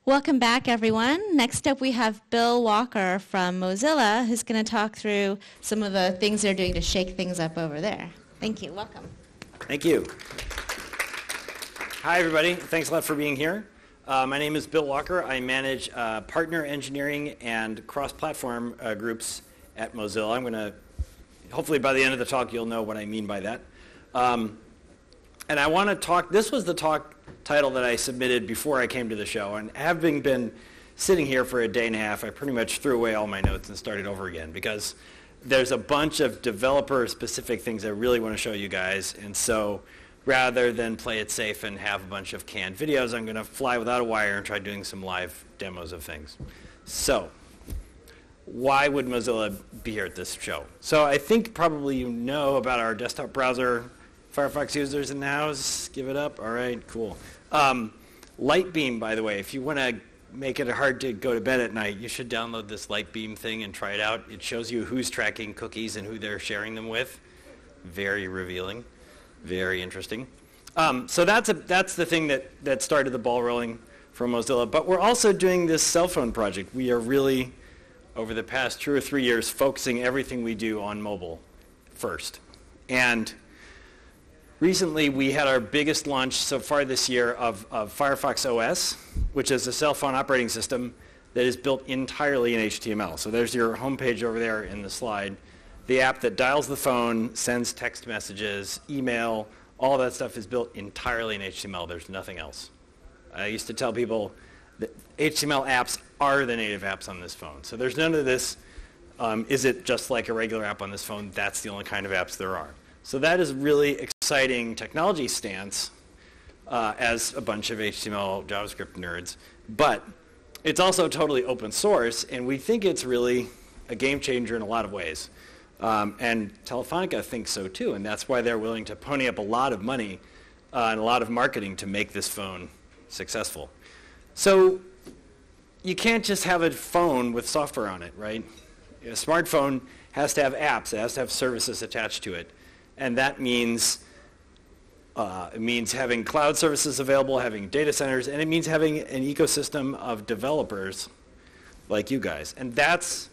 Welcome back, everyone. Next up, we have Bill Walker from Mozilla, who's going to talk through some of the things they're doing to shake things up over there. Thank you. Welcome. Thank you. Hi, everybody. Thanks a lot for being here. My name is Bill Walker. I manage partner engineering and cross-platform groups at Mozilla. I'm going to, hopefully by the end of the talk, you'll know what I mean by that. And I want to talk, this was the talk title that I submitted before I came to the show, and having been sitting here for a day and a half, I pretty much threw away all my notes and started over again because there's a bunch of developer-specific things I really want to show you guys, and so rather than play it safe and have a bunch of canned videos, I'm going to fly without a wire and try doing some live demos of things. So why would Mozilla be here at this show? So I think probably you know about our desktop browser. Firefox users in the house, give it up. All right, cool. Lightbeam, by the way, if you want to make it hard to go to bed at night, you should download this Lightbeam thing and try it out. It shows you who's tracking cookies and who they're sharing them with. Very revealing, very interesting. So that's the thing that started the ball rolling for Mozilla. But we're also doing this cell phone project. We are really, over the past 2 or 3 years, focusing everything we do on mobile first. And recently, we had our biggest launch so far this year of Firefox OS, which is a cell phone operating system that is built entirely in HTML. So there's your homepage over there in the slide. The app that dials the phone, sends text messages, email, all that stuff is built entirely in HTML. There's nothing else. I used to tell people that HTML apps are the native apps on this phone. So there's none of this, is it just like a regular app on this phone? That's the only kind of apps there are. So that is really exciting technology stance as a bunch of HTML, JavaScript nerds. But it's also totally open source, and we think it's really a game changer in a lot of ways. And Telefonica thinks so too, and that's why they're willing to pony up a lot of money and a lot of marketing to make this phone successful. So you can't just have a phone with software on it, right? A smartphone has to have apps, it has to have services attached to it. And that means it means having cloud services available, having data centers, and it means having an ecosystem of developers like you guys. And that's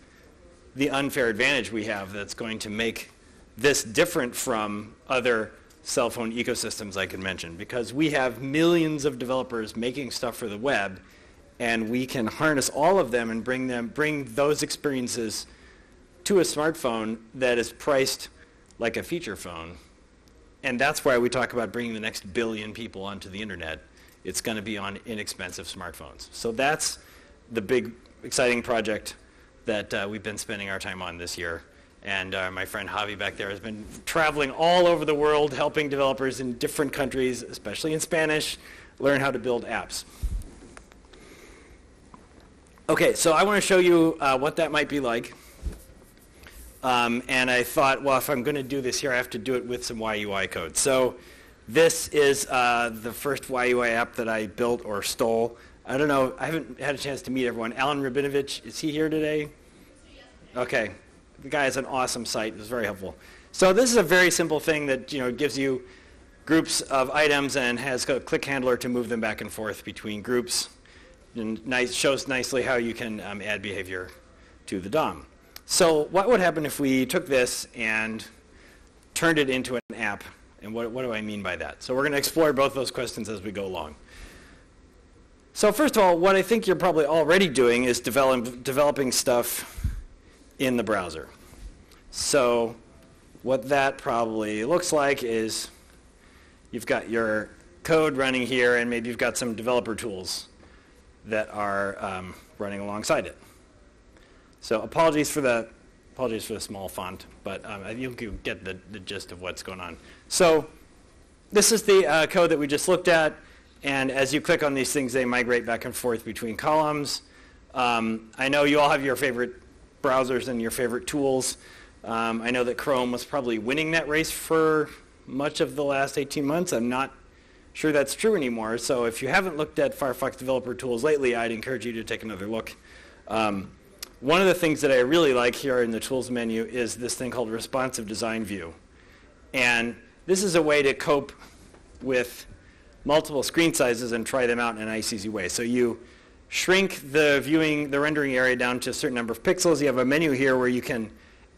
the unfair advantage we have that's going to make this different from other cell phone ecosystems I could mention, because we have millions of developers making stuff for the web, and we can harness all of them and bring those experiences to a smartphone that is priced like a feature phone. And that's why we talk about bringing the next billion people onto the internet. It's going to be on inexpensive smartphones. So that's the big, exciting project that we've been spending our time on this year. And my friend Javi back there has been traveling all over the world, helping developers in different countries, especially in Spanish, learn how to build apps. Okay, so I want to show you what that might be like. And I thought, well, if I'm going to do this here, I have to do it with some YUI code. So this is the first YUI app that I built or stole. I don't know. I haven't had a chance to meet everyone. Alan Rabinovich, is he here today? Okay. The guy has an awesome site. It was very helpful. So this is a very simple thing that gives you groups of items and has a click handler to move them back and forth between groups. And shows nicely how you can add behavior to the DOM. So what would happen if we took this and turned it into an app? And what do I mean by that? So we're going to explore both those questions as we go along. So first of all, what I think you're probably already doing is developing stuff in the browser. So what that probably looks like is you've got your code running here, and maybe you've got some developer tools that are running alongside it. So apologies for the small font, but you can get the gist of what's going on. So this is the code that we just looked at, and as you click on these things, they migrate back and forth between columns. I know you all have your favorite browsers and your favorite tools. I know that Chrome was probably winning that race for much of the last 18 months. I'm not sure that's true anymore. So if you haven't looked at Firefox developer tools lately, I'd encourage you to take another look. One of the things that I really like here in the tools menu is this thing called responsive design view. And this is a way to cope with multiple screen sizes and try them out in a nice, easy way. So you shrink the rendering area down to a certain number of pixels. You have a menu here where you can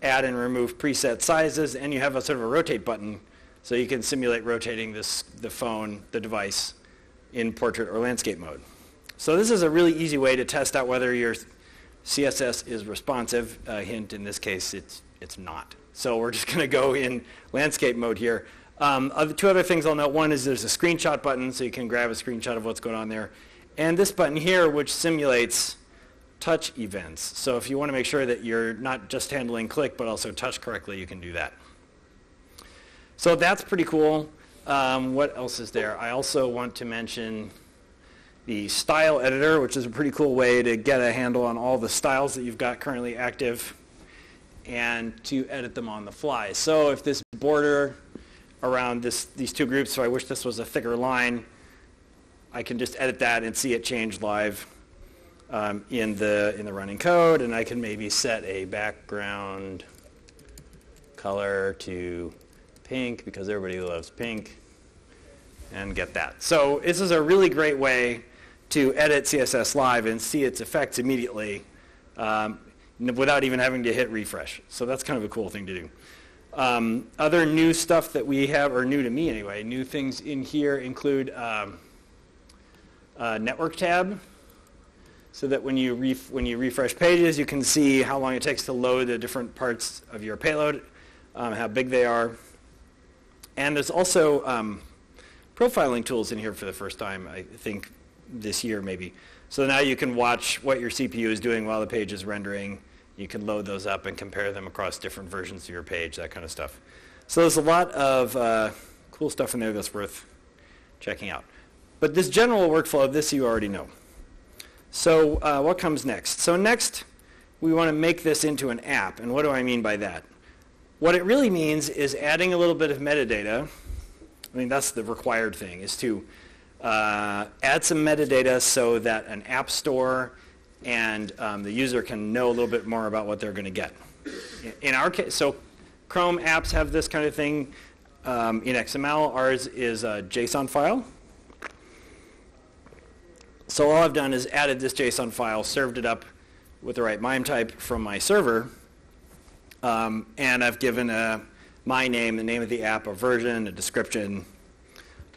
add and remove preset sizes, and you have a sort of a rotate button, so you can simulate rotating the device in portrait or landscape mode. So this is a really easy way to test out whether your CSS is responsive. Hint, in this case, it's not. So we're just going to go in landscape mode here. Two other things I'll note. One is there's a screenshot button, so you can grab a screenshot of what's going on there. And this button here, which simulates touch events. So if you want to make sure that you're not just handling click, but also touch correctly, you can do that. So that's pretty cool. What else is there? I also want to mention the style editor, which is a pretty cool way to get a handle on all the styles that you've got currently active and to edit them on the fly. So if this border around these two groups, so I wish this was a thicker line, I can just edit that and see it change live in the running code, and I can maybe set a background color to pink because everybody loves pink, and get that. So this is a really great way to edit CSS live and see its effects immediately without even having to hit refresh. So that's kind of a cool thing to do. Other new stuff that we have, or new to me anyway, new things in here include network tab, so that when you refresh pages, you can see how long it takes to load the different parts of your payload, how big they are. And there's also profiling tools in here for the first time, I think this year maybe. So now you can watch what your CPU is doing while the page is rendering. You can load those up and compare them across different versions of your page, that kind of stuff. So there's a lot of cool stuff in there that's worth checking out. But this general workflow, this you already know. So what comes next? So next, we want to make this into an app. And what do I mean by that? What it really means is adding a little bit of metadata. I mean, that's the required thing, is to add some metadata so that an app store and the user can know a little bit more about what they're going to get. In our case, so Chrome apps have this kind of thing in XML. Ours is a JSON file. So all I've done is added this JSON file, served it up with the right MIME type from my server, and I've given my name, the name of the app, a version, a description,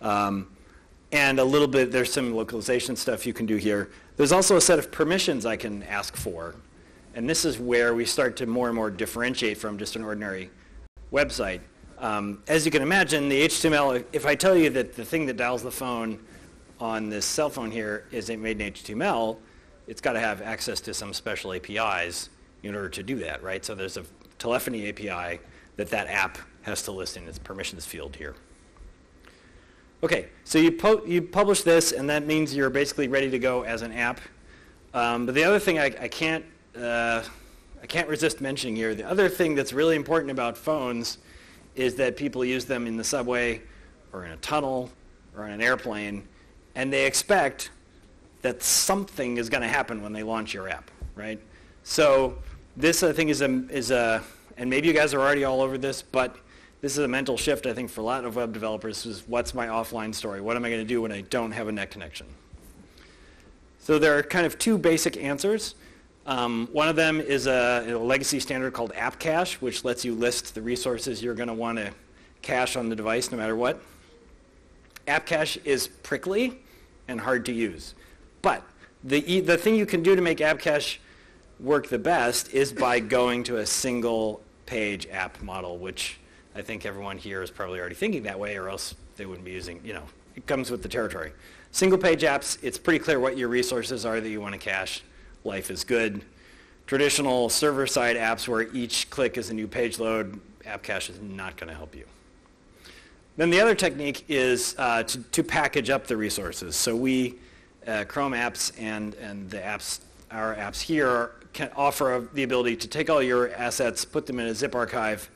and a little bit, there's some localization stuff you can do here. There's also a set of permissions I can ask for, and this is where we start to more and more differentiate from just an ordinary website. As you can imagine, the HTML, if I tell you that the thing that dials the phone on this cell phone here is made in HTML, it's got to have access to some special APIs in order to do that, right? So there's a telephony API that app has to list in its permissions field here. Okay, so you publish this, and that means you're basically ready to go as an app. But the other thing I can't resist mentioning here, the other thing that's really important about phones is that people use them in the subway or in a tunnel or in an airplane, and they expect that something is going to happen when they launch your app, right? So this, I think, is a, and maybe you guys are already all over this, but this is a mental shift, I think, for a lot of web developers, is what's my offline story? What am I going to do when I don't have a net connection? So there are kind of two basic answers. One of them is a legacy standard called app cache, which lets you list the resources you're going to want to cache on the device no matter what. App cache is prickly and hard to use. But the thing you can do to make app cache work the best is by going to a single page app model, which I think everyone here is probably already thinking that way, or else they wouldn't be using, it comes with the territory. Single page apps, it's pretty clear what your resources are that you want to cache. Life is good. Traditional server-side apps where each click is a new page load, app cache is not going to help you. Then the other technique is to package up the resources. So we, Chrome apps and our apps here can offer the ability to take all your assets, put them in a zip archive,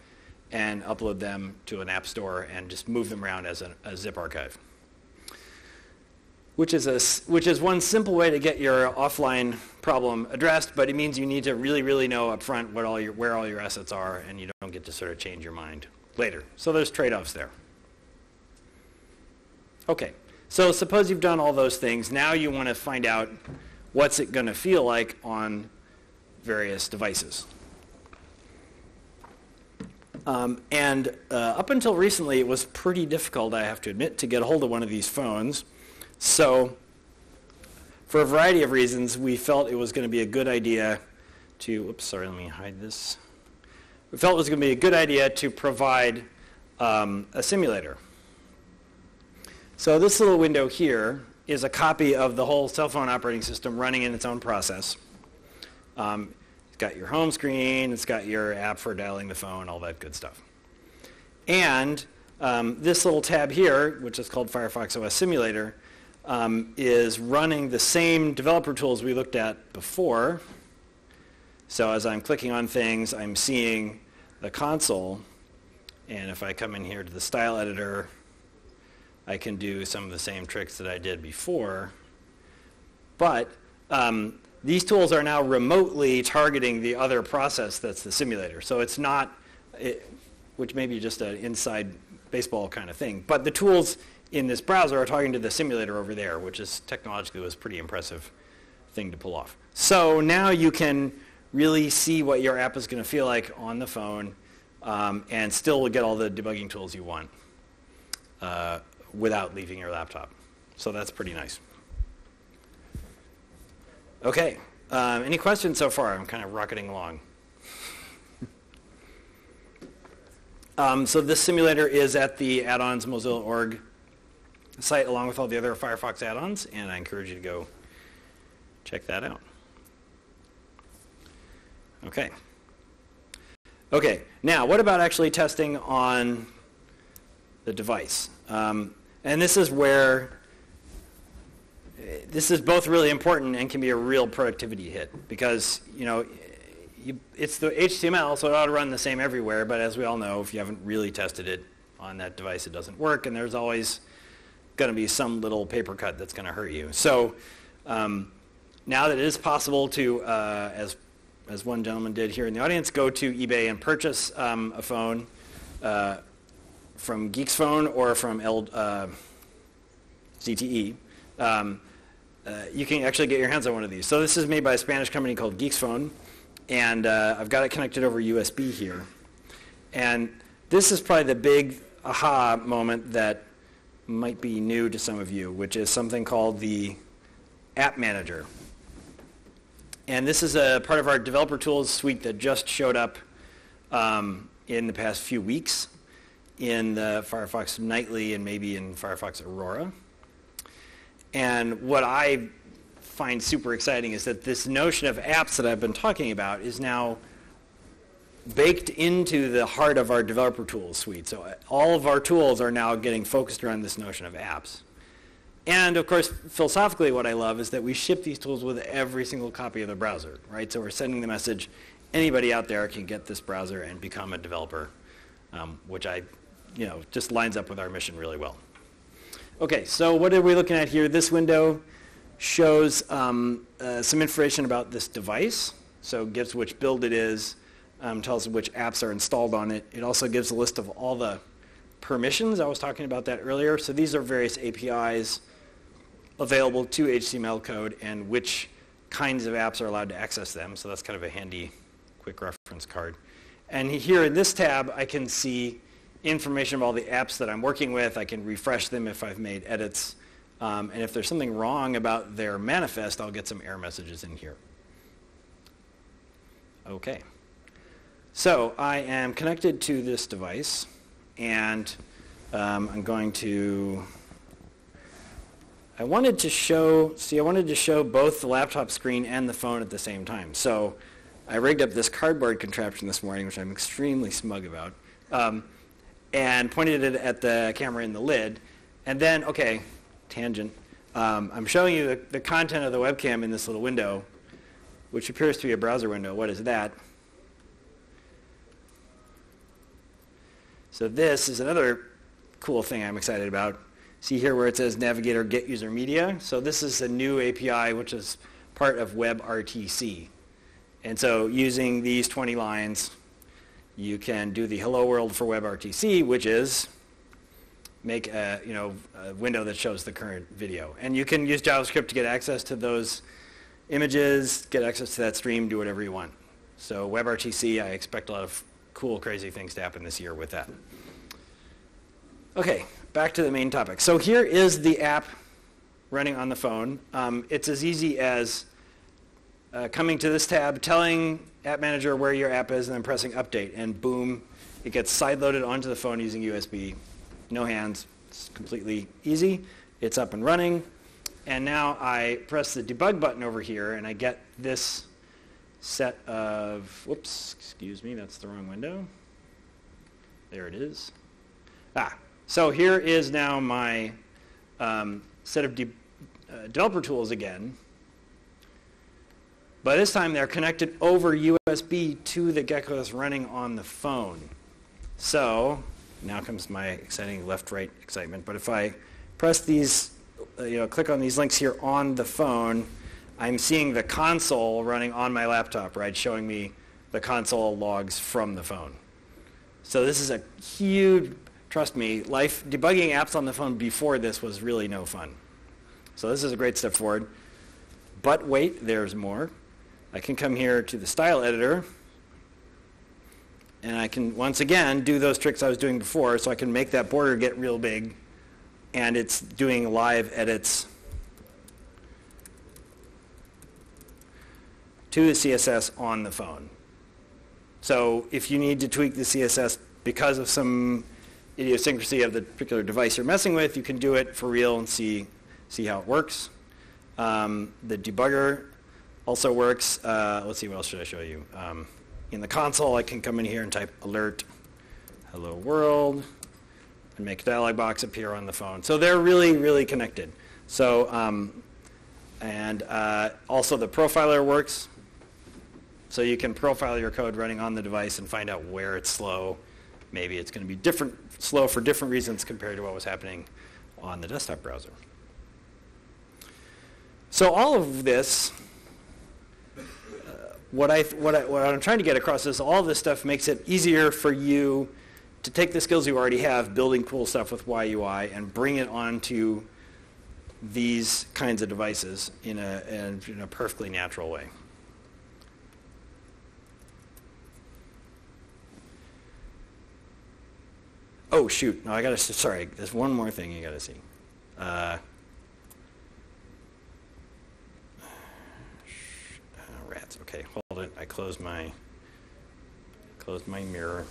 and upload them to an app store and just move them around as a zip archive. Which is one simple way to get your offline problem addressed, but it means you need to really, really know up front where all your assets are, and you don't get to sort of change your mind later. So there's trade-offs there. Okay, so suppose you've done all those things. Now you want to find out what's it going to feel like on various devices. And up until recently, it was pretty difficult, I have to admit, to get a hold of one of these phones. So for a variety of reasons, we felt it was going to be a good idea to, oops, sorry, let me hide this. We felt it was going to be a good idea to provide a simulator. So this little window here is a copy of the whole cell phone operating system running in its own process. It's got your home screen, it's got your app for dialing the phone, all that good stuff. And this little tab here, which is called Firefox OS Simulator, is running the same developer tools we looked at before. So as I'm clicking on things, I'm seeing the console. And if I come in here to the style editor, I can do some of the same tricks that I did before. But these tools are now remotely targeting the other process that's the simulator. So it's not, which may be just an inside baseball kind of thing. But the tools in this browser are talking to the simulator over there, which is technologically was a pretty impressive thing to pull off. So now you can really see what your app is going to feel like on the phone and still get all the debugging tools you want without leaving your laptop. So that's pretty nice. Okay, any questions so far? I'm kind of rocketing along. So this simulator is at the add-ons Mozilla.org site along with all the other Firefox add-ons, and I encourage you to go check that out. Okay. Okay, now what about actually testing on the device? And this is where this is both really important and can be a real productivity hit because, you know, it's the HTML, so it ought to run the same everywhere, but as we all know, if you haven't really tested it on that device, it doesn't work, and there's always going to be some little paper cut that's going to hurt you. So now that it is possible to, as one gentleman did here in the audience, go to eBay and purchase a phone from Geeks Phone or from ZTE, you can actually get your hands on one of these. So this is made by a Spanish company called Geeks Phone, and I've got it connected over USB here. And this is probably the big aha moment that might be new to some of you, which is something called the App Manager. And this is a part of our developer tools suite that just showed up in the past few weeks in the Firefox Nightly and maybe in Firefox Aurora. And what I find super exciting is that this notion of apps that I've been talking about is now baked into the heart of our developer tools suite. So all of our tools are now getting focused around this notion of apps. And of course, philosophically, what I love is that we ship these tools with every single copy of the browser, right? So we're sending the message, anybody out there can get this browser and become a developer, which just lines up with our mission really well. Okay, so what are we looking at here? This window shows some information about this device. So it gives which build it is, tells which apps are installed on it. It also gives a list of all the permissions. I was talking about that earlier. So these are various APIs available to HTML code and which kinds of apps are allowed to access them. So that's kind of a handy quick reference card. And here in this tab, I can see information of all the apps that I'm working with. I can refresh them if I've made edits. And if there's something wrong about their manifest, I'll get some error messages in here. Okay. So I am connected to this device, and I'm going to, I wanted to show both the laptop screen and the phone at the same time. So I rigged up this cardboard contraption this morning, which I'm extremely smug about, and pointed it at the camera in the lid. And then, okay, tangent, I'm showing you the content of the webcam in this little window, which appears to be a browser window. What is that? So this is another cool thing I'm excited about. See here where it says Navigator Get User Media. So this is a new API which is part of WebRTC. And so using these 20 lines, you can do the hello world for WebRTC, which is make a window that shows the current video. And you can use JavaScript to get access to those images, get access to that stream, do whatever you want. So WebRTC, I expect a lot of cool, crazy things to happen this year with that. Okay, back to the main topic. So here is the app running on the phone. It's as easy as coming to this tab, telling App Manager where your app is, and then pressing Update, and boom, it gets sideloaded onto the phone using USB. No hands. It's completely easy. It's up and running. And now I press the debug button over here, and I get this set of, whoops, excuse me, that's the wrong window. There it is. So here is now my set of developer tools again. But this time they're connected over USB to the Gecko that's running on the phone. So now comes my exciting left-right excitement. But if I press these, click on these links here on the phone, I'm seeing the console running on my laptop, right, showing me the console logs from the phone. So this is a huge, trust me, debugging apps on the phone before this was really no fun. So this is a great step forward. But wait, there's more. I can come here to the style editor, and I can once again do those tricks I was doing before, so I can make that border get real big, and it's doing live edits to the CSS on the phone. So if you need to tweak the CSS because of some idiosyncrasy of the particular device you're messing with, you can do it for real and see how it works. The debugger also works. Let's see, what else should I show you? In the console, I can come in here and type alert, hello world, and make a dialog box appear on the phone. So they're really, really connected. So, also the profiler works. So you can profile your code running on the device and find out where it's slow. Maybe it's going to be slow for different reasons compared to what was happening on the desktop browser. So all of this, what I'm trying to get across is all of this stuff makes it easier for you to take the skills you already have, building cool stuff with YUI, and bring it onto these kinds of devices in a perfectly natural way. Oh, shoot. No, sorry, there's one more thing you got to see. Rats. Okay, hold it. I closed my mirror.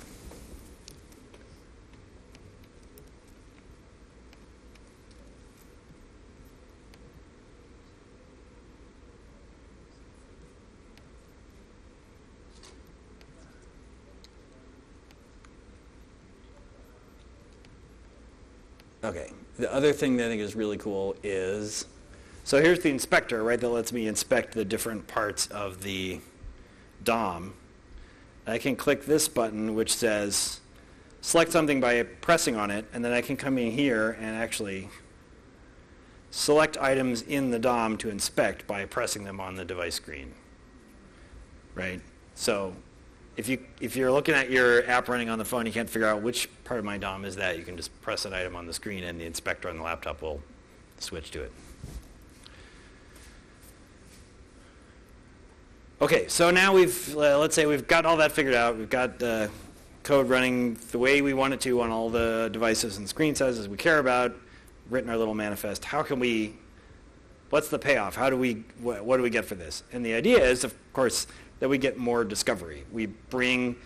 Okay, the other thing that I think is really cool is, so here's the inspector, right, that lets me inspect the different parts of the DOM. I can click this button which says select something by pressing on it, and then I can come in here and actually select items in the DOM to inspect by pressing them on the device screen, right? So if you're looking at your app running on the phone, you can't figure out which part of my DOM is that, you can just press an item on the screen and the inspector on the laptop will switch to it. Okay, so now let's say we've got all that figured out. We've got the code running the way we want it to on all the devices and screen sizes we care about, written our little manifest. What's the payoff? What do we get for this? And the idea is, of course, that we get more discovery. We bring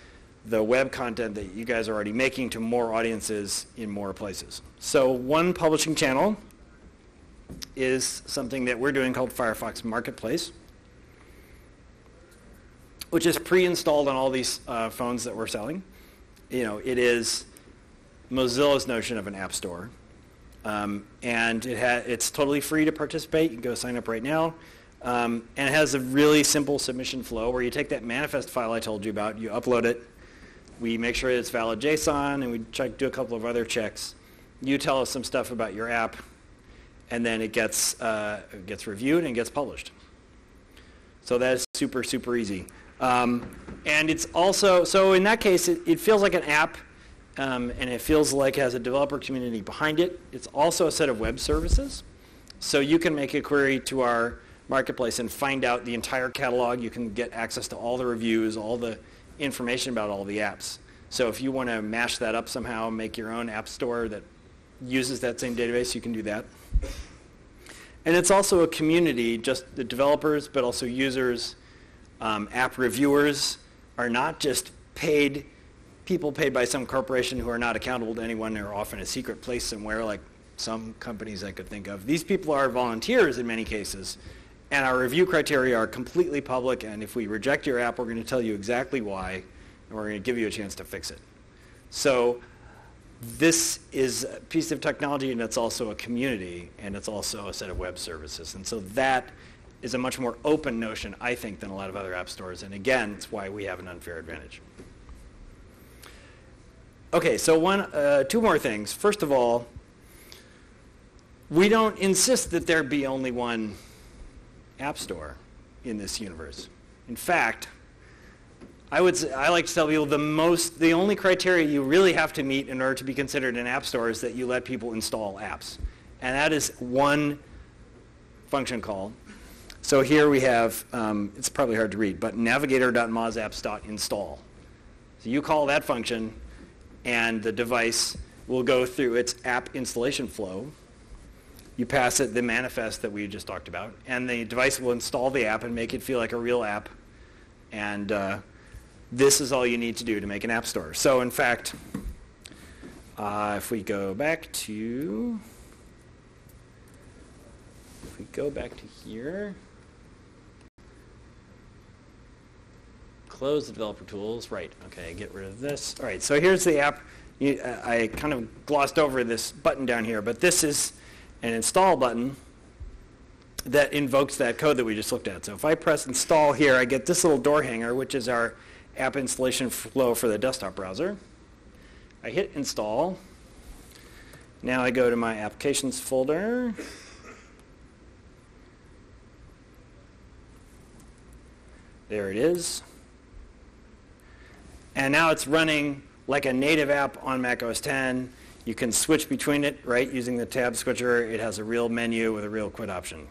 the web content that you guys are already making to more audiences in more places. So one publishing channel is something that we're doing called Firefox Marketplace, which is pre-installed on all these phones that we're selling. It is Mozilla's notion of an app store. And it's totally free to participate. You can go sign up right now. And it has a really simple submission flow where you take that manifest file I told you about, you upload it, we make sure it's valid JSON, and we do a couple of other checks. You tell us some stuff about your app, and then it gets reviewed and gets published. So that is super, super easy. And it's also, so in that case, it feels like an app, and it feels like it has a developer community behind it. It's also a set of web services. So you can make a query to our Marketplace and find out the entire catalog. You can get access to all the reviews, all the information about all the apps. So if you want to mash that up somehow, make your own app store that uses that same database, you can do that. And it's also a community, just the developers, but also users. App reviewers are not just people paid by some corporation who are not accountable to anyone. They're often a secret place somewhere, like some companies I could think of. These people are volunteers in many cases, and our review criteria are completely public, and if we reject your app, we're going to tell you exactly why, and we're going to give you a chance to fix it. So this is a piece of technology, and it's also a community, and it's also a set of web services. And so that is a much more open notion, I think, than a lot of other app stores. And again, it's why we have an unfair advantage. Okay, so two more things. First of all, we don't insist that there be only one app store in this universe. In fact, I like to tell people the only criteria you really have to meet in order to be considered an app store is that you let people install apps. And that is one function call. So here we have, it's probably hard to read, but navigator.mozapps.install. So you call that function, and the device will go through its app installation flow. You pass it the manifest that we just talked about, and the device will install the app and make it feel like a real app. And this is all you need to do to make an app store. So in fact, if we go back to here, close the developer tools, right, okay, get rid of this. All right, so here's the app. I kind of glossed over this button down here, but this is an install button that invokes that code that we just looked at. So if I press install here, I get this little door hanger, which is our app installation flow for the desktop browser. I hit install. Now I go to my applications folder. There it is. And now it's running like a native app on Mac OS X. You can switch between it, right, using the tab switcher. It has a real menu with a real quit option,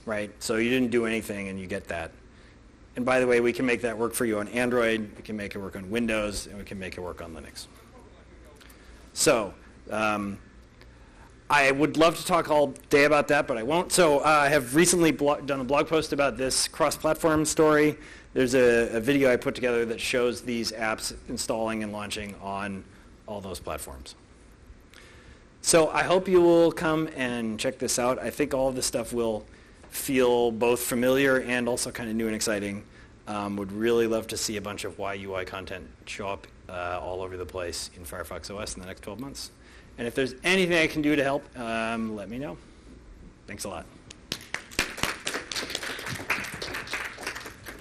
right? So you didn't do anything, and you get that. And by the way, we can make that work for you on Android. We can make it work on Windows, and we can make it work on Linux. So I would love to talk all day about that, but I won't. So I have recently done a blog post about this cross-platform story. There's a video I put together that shows these apps installing and launching on all those platforms. So I hope you will come and check this out. I think all of this stuff will feel both familiar and also kind of new and exciting. Would really love to see a bunch of UI content show up all over the place in Firefox OS in the next 12 months. And if there's anything I can do to help, let me know. Thanks a lot.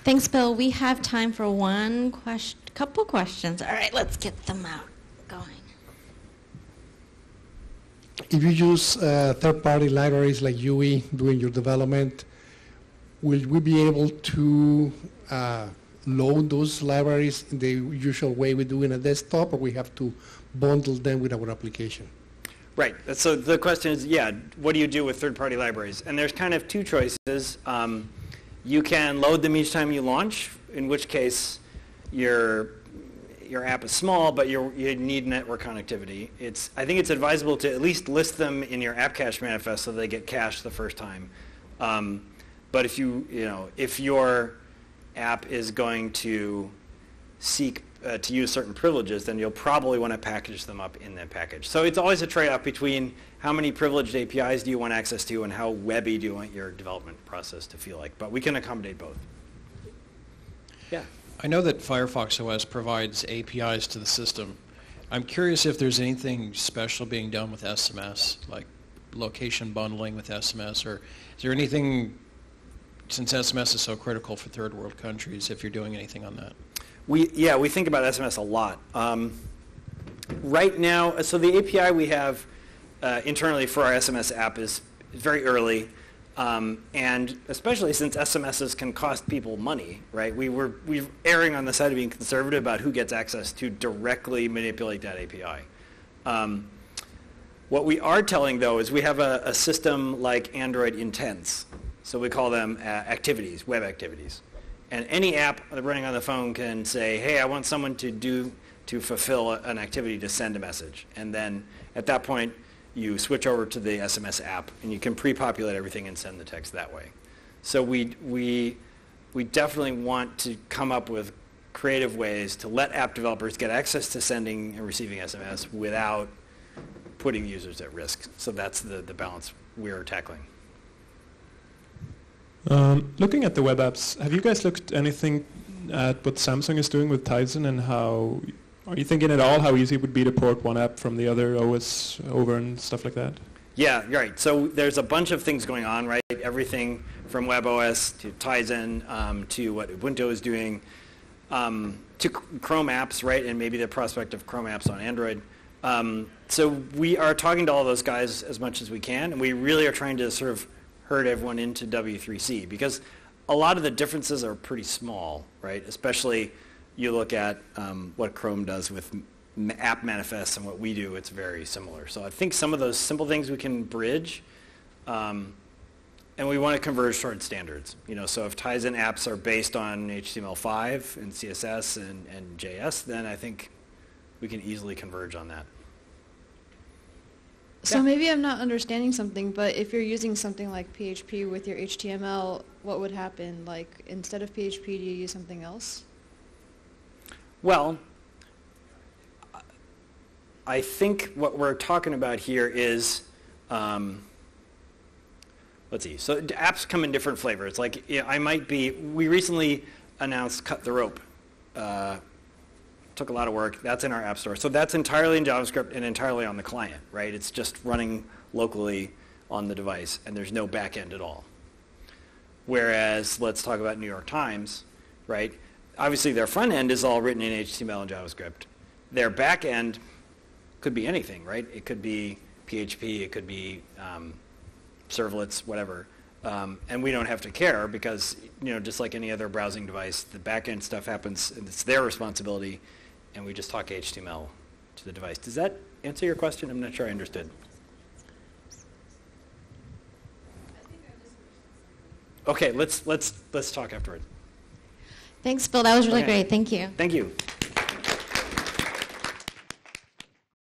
Thanks, Bill. We have time for couple questions. All right, let's get them out going. If you use third-party libraries like UE doing your development, will we be able to load those libraries in the usual way we do in a desktop, or we have to bundle them with our application? Right. So the question is, what do you do with third-party libraries? And there's kind of two choices. You can load them each time you launch, in which case your app is small, but you need network connectivity. I think it's advisable to at least list them in your app cache manifest so they get cached the first time. But if if your app is going to seek to use certain privileges, then you'll probably want to package them up in that package. So it's always a trade-off between how many privileged APIs do you want access to and how webby do you want your development process to feel like. But we can accommodate both. Yeah. I know that Firefox OS provides APIs to the system. I'm curious if there's anything special being done with SMS, like location bundling with SMS, or is there anything, since SMS is so critical for third world countries, if you're doing anything on that? We think about SMS a lot. Right now, so the API we have internally for our SMS app is very early, and especially since SMSs can cost people money, right? We're erring on the side of being conservative about who gets access to directly manipulate that API. What we are telling, though, is we have a system like Android intents, So we call them activities, web activities. And any app running on the phone can say, hey, I want someone to fulfill an activity to send a message. And then at that point, you switch over to the SMS app, and you can pre-populate everything and send the text that way. So we definitely want to come up with creative ways to let app developers get access to sending and receiving SMS without putting users at risk. So that's the balance we're tackling. Looking at the web apps, have you guys looked anything at what Samsung is doing with Tizen, and how, are you thinking at all how easy it would be to port one app from the other OS over and stuff like that? Yeah, right. So there's a bunch of things going on, right? Everything from WebOS to Tizen to what Ubuntu is doing to Chrome apps, right? And maybe the prospect of Chrome apps on Android. So we are talking to all those guys as much as we can, and we really are trying to sort of herd everyone into W3C, because a lot of the differences are pretty small, right? Especially you look at what Chrome does with app manifests and what we do, it's very similar. So I think some of those simple things we can bridge, and we want to converge toward standards. So if Tizen apps are based on HTML5 and CSS and JS, then I think we can easily converge on that. So maybe I'm not understanding something, but if you're using something like PHP with your HTML, what would happen? Like, instead of PHP, do you use something else? Well, I think what we're talking about here is, let's see, so apps come in different flavors. Like, we recently announced Cut the Rope. Took a lot of work. That's in our app store. So that's entirely in JavaScript and entirely on the client, right? It's just running locally on the device, and there's no back end at all. Whereas, let's talk about New York Times, right? Obviously, their front end is all written in HTML and JavaScript. Their back end could be anything, right? It could be PHP, it could be servlets, whatever. And we don't have to care because, just like any other browsing device, the back end stuff happens, and it's their responsibility, and we just talk HTML to the device. Does that answer your question? I'm not sure I understood. Okay, let's talk afterwards. Thanks, Bill. That was really Okay. great. Thank you. Thank you.